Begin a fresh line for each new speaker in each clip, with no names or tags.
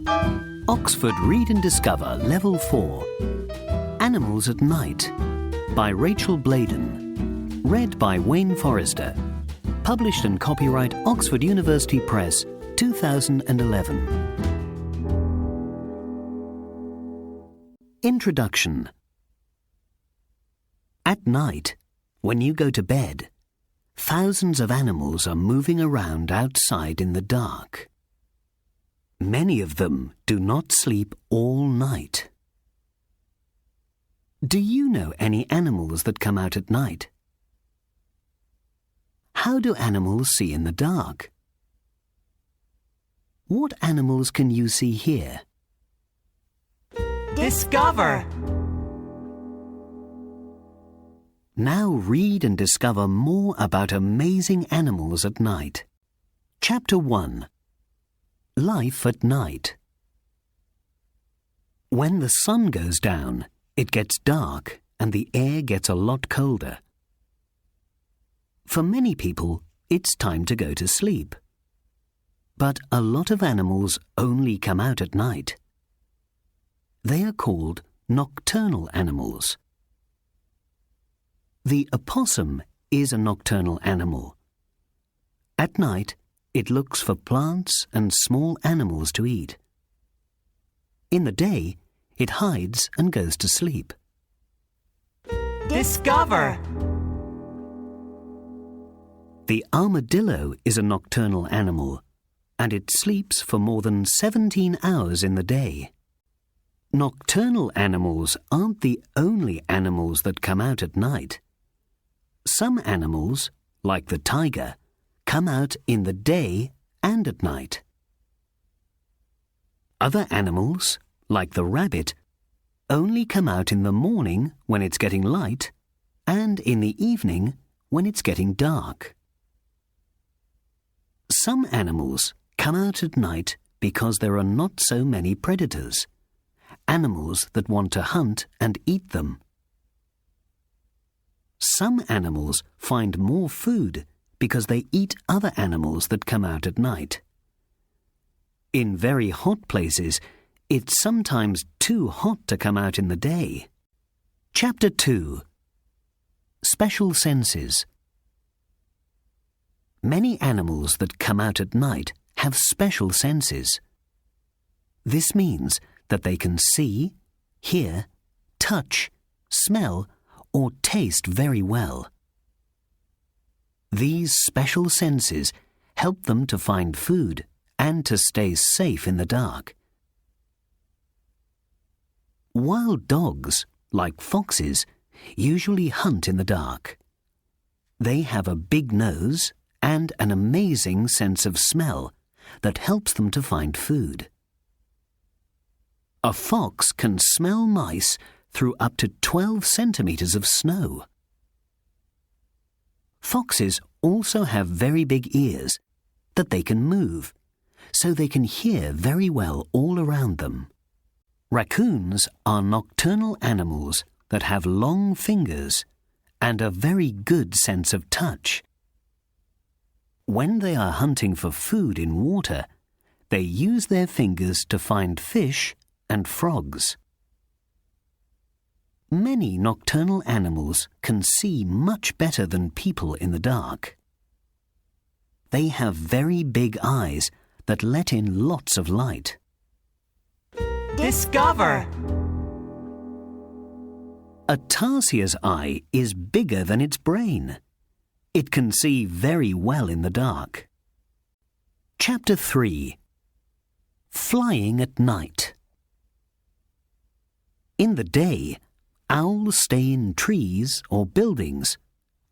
Oxford Read and Discover Level 4 Animals at Night by Rachel Bladen. Read by Wayne Forrester. Published and copyright Oxford University Press, 2011. Introduction. At night, when you go to bed, thousands of animals are moving around outside in the dark. Many of them do not sleep all night. Do you know any animals that come out at night? How do animals see in the dark? What animals can you see here?
Discover!
Now read and discover more about amazing animals at night. Chapter 1. Life at Night. When the sun goes down, it gets dark and the air gets a lot colder. For many people, it's time to go to sleep. But a lot of animals only come out at night. They are called nocturnal animals. The opossum is a nocturnal animal. At night, it looks for plants and small animals to eat. In the day, it hides and goes to sleep.
Discover!
The armadillo is a nocturnal animal, and it sleeps for more than 17 hours in the day. Nocturnal animals aren't the only animals that come out at night. Some animals, like the tiger, come out in the day and at night. Other animals, like the rabbit, only come out in the morning when it's getting light and in the evening when it's getting dark. Some animals come out at night because there are not so many predators, animals that want to hunt and eat them. Some animals find more food because they eat other animals that come out at night. In very hot places, it's sometimes too hot to come out in the day. Chapter 2. Special Senses. Many animals that come out at night have special senses. This means that they can see, hear, touch, smell, or taste very well. These special senses help them to find food and to stay safe in the dark. Wild dogs, like foxes, usually hunt in the dark. They have a big nose and an amazing sense of smell that helps them to find food. A fox can smell mice through up to 12 centimeters of snow. Foxes also have very big ears that they can move, so they can hear very well all around them. Raccoons are nocturnal animals that have long fingers and a very good sense of touch. When they are hunting for food in water, they use their fingers to find fish and frogs. Many nocturnal animals can see much better than people in the dark. They have very big eyes that let in lots of light.
Discover!
A tarsier's eye is bigger than its brain. It can see very well in the dark. Chapter 3. Flying at Night. In the day, owls stay in trees or buildings,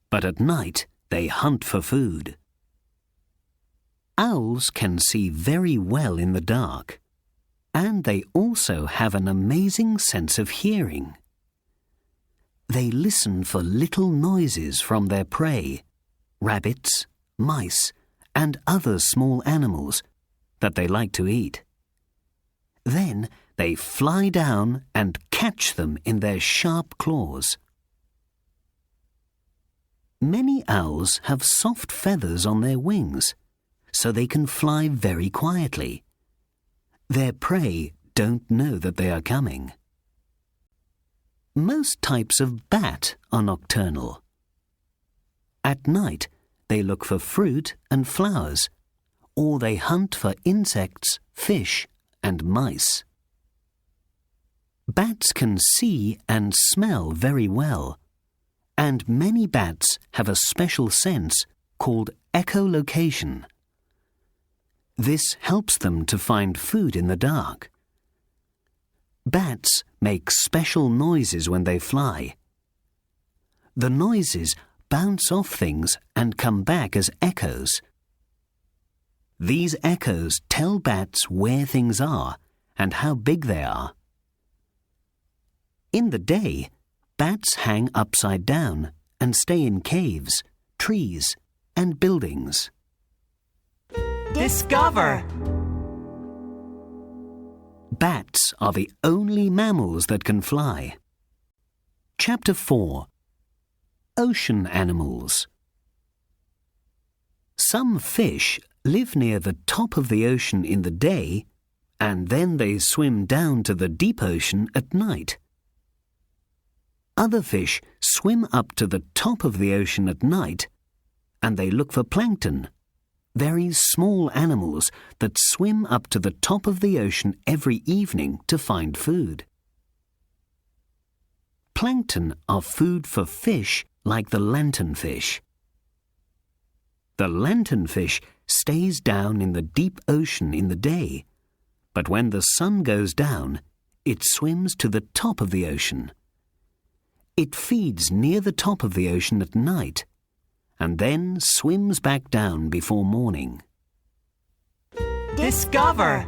but at night they hunt for food. Owls can see very well in the dark, and they also have an amazing sense of hearing. They listen for little noises from their prey, rabbits, mice, and other small animals that they like to eat. Then they fly down and catch them in their sharp claws. Many owls have soft feathers on their wings, so they can fly very quietly. Their prey don't know that they are coming. Most types of bat are nocturnal. At night, they look for fruit and flowers, or they hunt for insects, fish, and mice. Bats can see and smell very well, and many bats have a special sense called echolocation. This helps them to find food in the dark. Bats make special noises when they fly. The noises bounce off things and come back as echoes. These echoes tell bats where things are and how big they are. In the day, bats hang upside down and stay in caves, trees, and buildings.
Discover!
Bats are the only mammals that can fly. Chapter 4. Ocean Animals. Some fish live near the top of the ocean in the day, and then they swim down to the deep ocean at night. Other fish swim up to the top of the ocean at night, and they look for plankton, very small animals that swim up to the top of the ocean every evening to find food. Plankton are food for fish like the lanternfish. The lanternfish stays down in the deep ocean in the day, but when the sun goes down, it swims to the top of the ocean. It feeds near the top of the ocean at night, and then swims back down before morning.
Discover!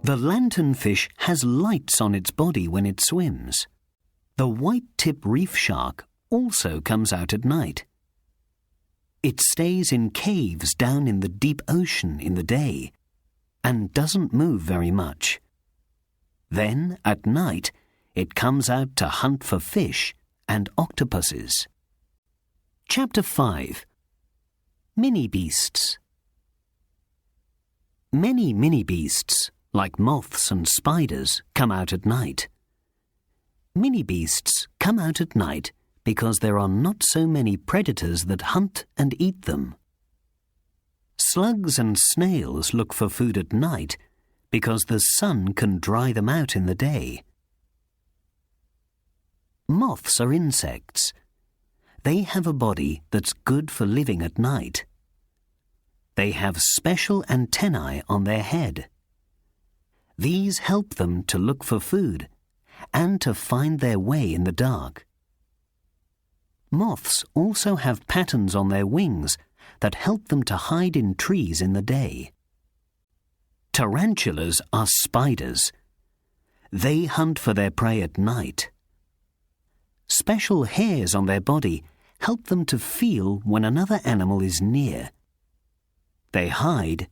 The lanternfish has lights on its body when it swims. The white-tip reef shark also comes out at night. It stays in caves down in the deep ocean in the day and doesn't move very much. Then, at night, it comes out to hunt for fish and octopuses. Chapter 5. Mini-beasts. Many mini-beasts, like moths and spiders, come out at night. Mini-beasts come out at night because there are not so many predators that hunt and eat them. Slugs and snails look for food at night because the sun can dry them out in the day. Moths are insects. They have a body that's good for living at night. They have special antennae on their head. These help them to look for food and to find their way in the dark. Moths also have patterns on their wings that help them to hide in trees in the day. Tarantulas are spiders. They hunt for their prey at night. Special hairs on their body help them to feel when another animal is near. They hide,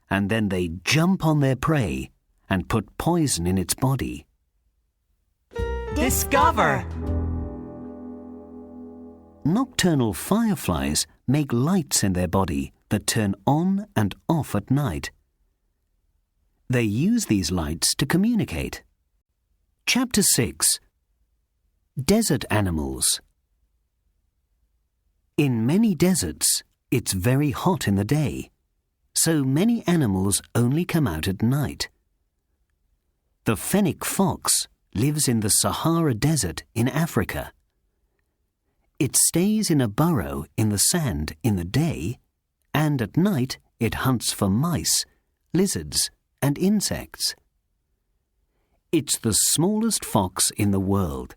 and then they jump on their prey and put poison in its body.
Discover!
Nocturnal fireflies make lights in their body that turn on and off at night. They use these lights to communicate. Chapter 6. Desert Animals. In many deserts, it's very hot in the day, so many animals only come out at night. The fennec fox lives in the Sahara Desert in Africa. It stays in a burrow in the sand in the day, and at night it hunts for mice, lizards, and insects. It's the smallest fox in the world,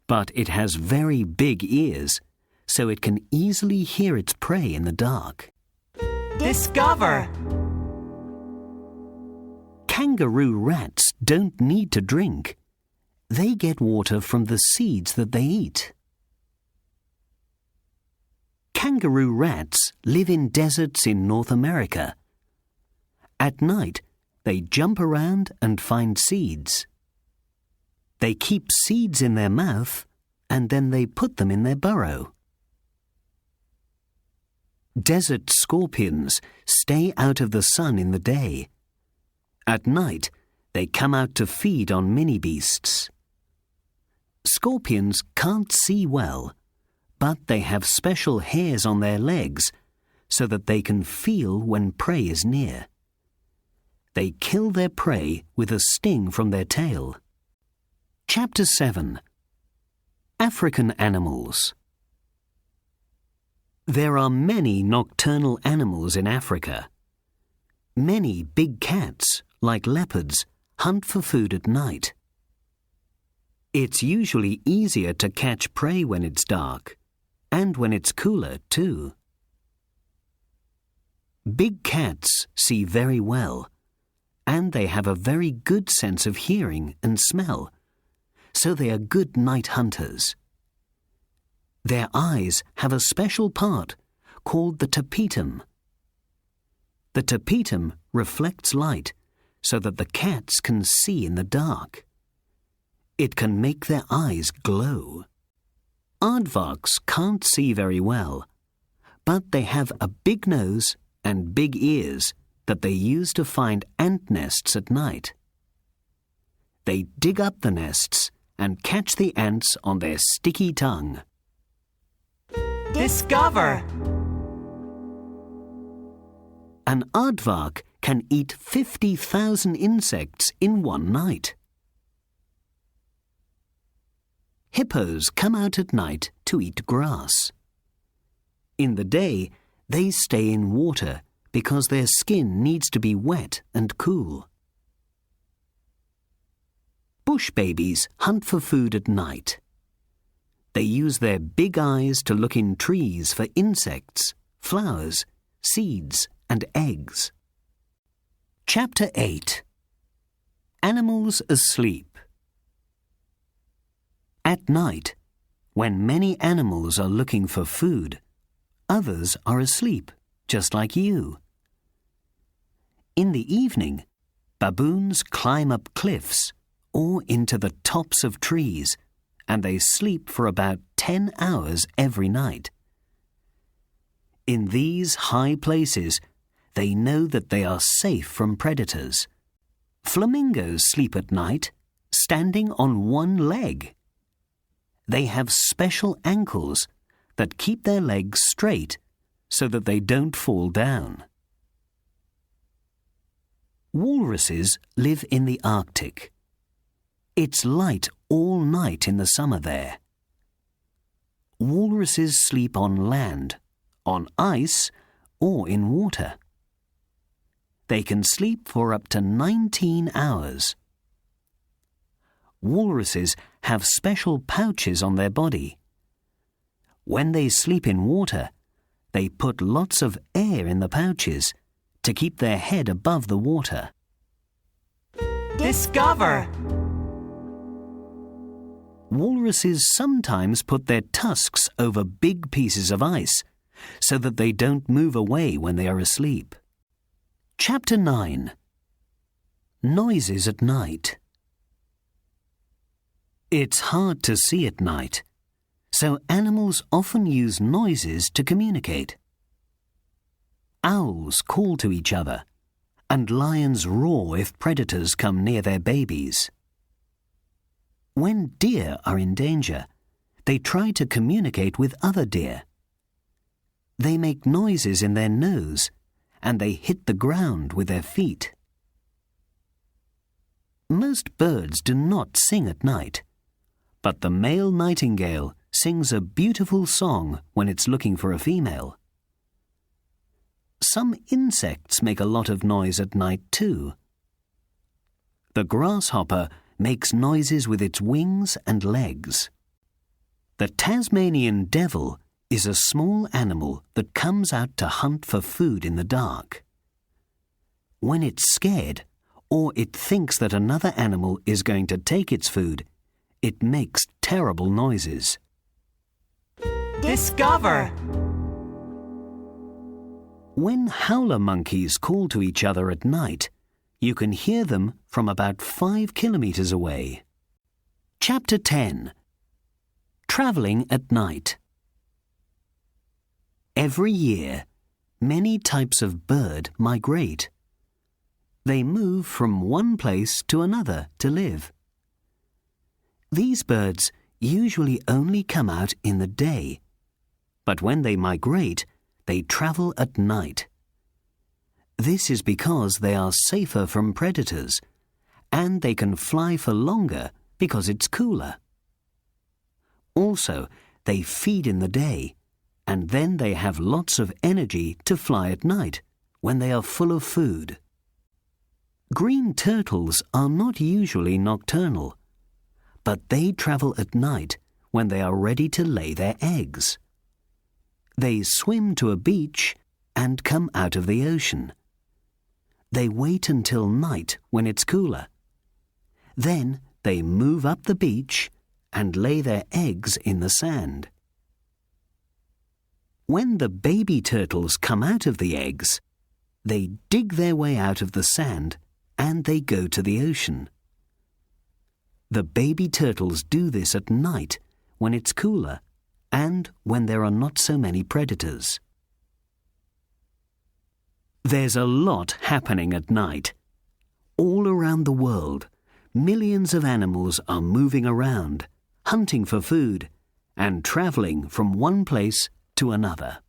but it has very big ears, so it can easily hear its prey in the dark.
Discover!
Kangaroo rats don't need to drink. They get water from the seeds that they eat. Kangaroo rats live in deserts in North America. At night, they jump around and find seeds. They keep seeds in their mouth, and then they put them in their burrow. Desert scorpions stay out of the sun in the day. At night, they come out to feed on mini-beasts. Scorpions can't see well, but they have special hairs on their legs so that they can feel when prey is near. They kill their prey with a sting from their tail. Chapter 7. African Animals. There are many nocturnal animals in Africa. Many big cats, like leopards, hunt for food at night. It's usually easier to catch prey when it's dark, and when it's cooler too. Big cats see very well, and they have a very good sense of hearing and smell, so they are good night hunters. Their eyes have a special part called the tapetum. The tapetum reflects light so that the cats can see in the dark. It can make their eyes glow. Aardvarks can't see very well, but they have a big nose and big ears that they use to find ant nests at night. They dig up the nests and catch the ants on their sticky tongue.
Discover!
An aardvark can eat 50,000 insects in one night. Hippos come out at night to eat grass. In the day, they stay in water because their skin needs to be wet and cool. Bush babies hunt for food at night. They use their big eyes to look in trees for insects, flowers, seeds, and eggs. Chapter 8. Animals Asleep. At night, when many animals are looking for food, others are asleep, just like you. In the evening, baboons climb up cliffs or into the tops of trees, and they sleep for about 10 hours every night. In these high places, they know that they are safe from predators. Flamingos sleep at night, standing on one leg. They have special ankles that keep their legs straight so that they don't fall down. Walruses live in the Arctic. It's light all night in the summer there. Walruses sleep on land, on ice, or in water. They can sleep for up to 19 hours. Walruses have special pouches on their body. When they sleep in water, they put lots of air in the pouches to keep their head above the water.
Discover!
Walruses sometimes put their tusks over big pieces of ice so that they don't move away when they are asleep. Chapter 9. Noises at night. It's hard to see at night, so animals often use noises to communicate. Owls call to each other, and lions roar if predators come near their babies. When deer are in danger, they try to communicate with other deer. They make noises in their nose, and they hit the ground with their feet. Most birds do not sing at night, but the male nightingale sings a beautiful song when it's looking for a female. Some insects make a lot of noise at night too. The grasshopper makes noises with its wings and legs. The Tasmanian devil is a small animal that comes out to hunt for food in the dark. When it's scared, or it thinks that another animal is going to take its food, it makes terrible noises.
Discover!
When howler monkeys call to each other at night, you can hear them from about 5 kilometers away. Chapter 10. Traveling at night. Every year, many types of bird migrate. They move from one place to another to live. These birds usually only come out in the day, but when they migrate, they travel at night. This is because they are safer from predators, and they can fly for longer because it's cooler. Also, they feed in the day, and then they have lots of energy to fly at night when they are full of food. Green turtles are not usually nocturnal, but they travel at night when they are ready to lay their eggs. They swim to a beach and come out of the ocean. They wait until night when it's cooler. Then they move up the beach and lay their eggs in the sand. When the baby turtles come out of the eggs, they dig their way out of the sand and they go to the ocean. The baby turtles do this at night when it's cooler and when there are not so many predators. There's a lot happening at night. All around the world, millions of animals are moving around, hunting for food, and traveling from one place to another.